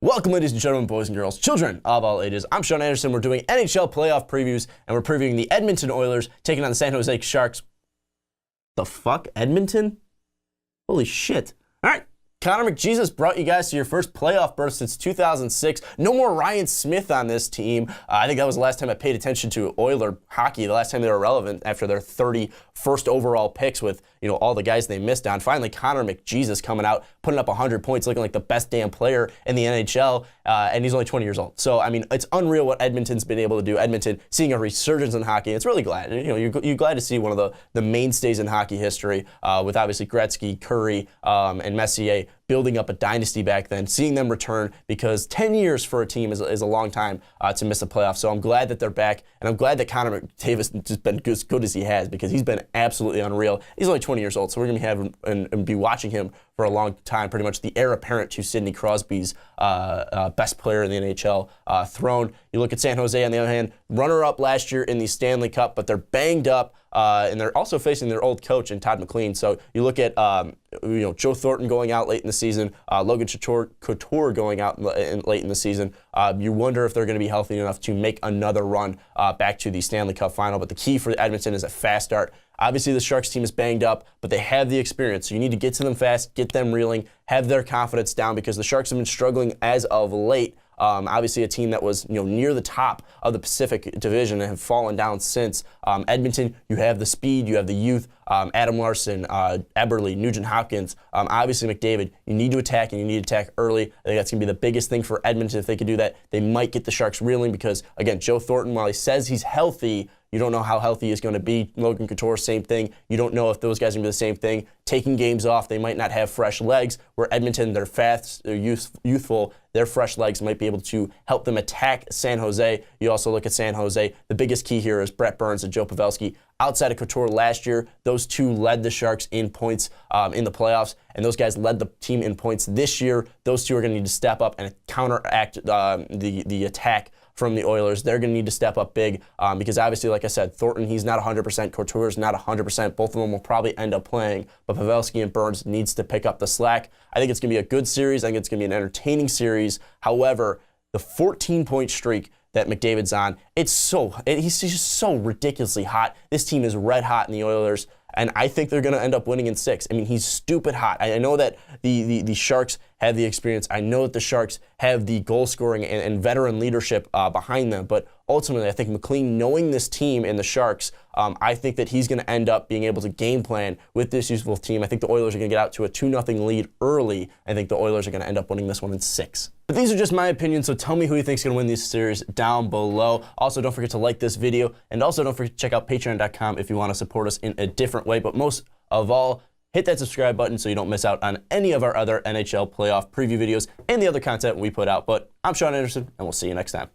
Welcome, ladies and gentlemen, boys and girls, children of all ages. I'm Sean Anderson. We're doing NHL playoff previews, and we're previewing the Edmonton Oilers taking on the San Jose Sharks. The fuck? Edmonton? Holy shit. All right. Connor McJesus brought you guys to your first playoff berth since 2006. No more Ryan Smith on this team. I think that was the last time I paid attention to Oiler hockey, the last time they were relevant after their 31st overall picks with, all the guys they missed on. Finally, Connor McJesus coming out, putting up 100 points, looking like the best damn player in the NHL, and he's only 20 years old. So, I mean, it's unreal what Edmonton's been able to do. Edmonton seeing a resurgence in hockey. It's really glad. You're glad to see one of the mainstays in hockey history with obviously Gretzky, Curry, and Messier building up a dynasty back then, seeing them return, because 10 years for a team is a long time to miss the playoffs. So I'm glad that they're back, and I'm glad that Connor McDavid has just been as good as he has, because he's been absolutely unreal. He's only 20 years old, so we're going to be having and be watching him for a long time, pretty much the heir apparent to Sidney Crosby's best player in the NHL throne. You look at San Jose, on the other hand, runner-up last year in the Stanley Cup, but they're banged up, and they're also facing their old coach in Todd McLean. So you look at Joe Thornton going out late in the season, Logan Couture going out late in the season. You wonder if they're going to be healthy enough to make another run back to the Stanley Cup final. But the key for Edmonton is a fast start. Obviously, the Sharks team is banged up, but they have the experience. So you need to get to them fast, get them reeling, have their confidence down, because the Sharks have been struggling as of late. Obviously, a team that was near the top of the Pacific Division and have fallen down since. Edmonton, you have the speed, you have the youth. Adam Larson, Eberle, Nugent Hopkins, obviously McDavid. You need to attack, and you need to attack early. I think that's going to be the biggest thing for Edmonton. If they could do that, they might get the Sharks reeling, because, again, Joe Thornton, while he says he's healthy, you don't know how healthy he's going to be. Logan Couture, same thing. You don't know if those guys are going to be the same thing. Taking games off, they might not have fresh legs. Where Edmonton, they're fast, they're youthful. Their fresh legs might be able to help them attack San Jose. You also look at San Jose. The biggest key here is Brett Burns and Joe Pavelski. Outside of Couture last year, those two led the Sharks in points in the playoffs, and those guys led the team in points this year. Those two are going to need to step up and counteract the attack from the Oilers. They're going to need to step up big because obviously, like I said, Thornton, he's not 100%. Couture's not 100%. Both of them will probably end up playing, but Pavelski and Burns needs to pick up the slack. I think it's going to be a good series. I think it's going to be an entertaining series. However, the 14-point streak that McDavid's on, he's just so ridiculously hot. This team is red hot in the Oilers, and I think they're going to end up winning in 6. I mean, he's stupid hot. I know that the Sharks have the experience. I know that the Sharks have the goal scoring and veteran leadership behind them, but ultimately, I think McLean, knowing this team and the Sharks, I think that he's going to end up being able to game plan with this useful team. I think the Oilers are going to get out to a 2-0 lead early. I think the Oilers are going to end up winning this one in 6. But these are just my opinions, so tell me who you think is going to win this series down below. Also, don't forget to like this video, and also don't forget to check out patreon.com if you want to support us in a different way. But most of all, hit that subscribe button so you don't miss out on any of our other NHL playoff preview videos and the other content we put out. But I'm Sean Anderson, and we'll see you next time.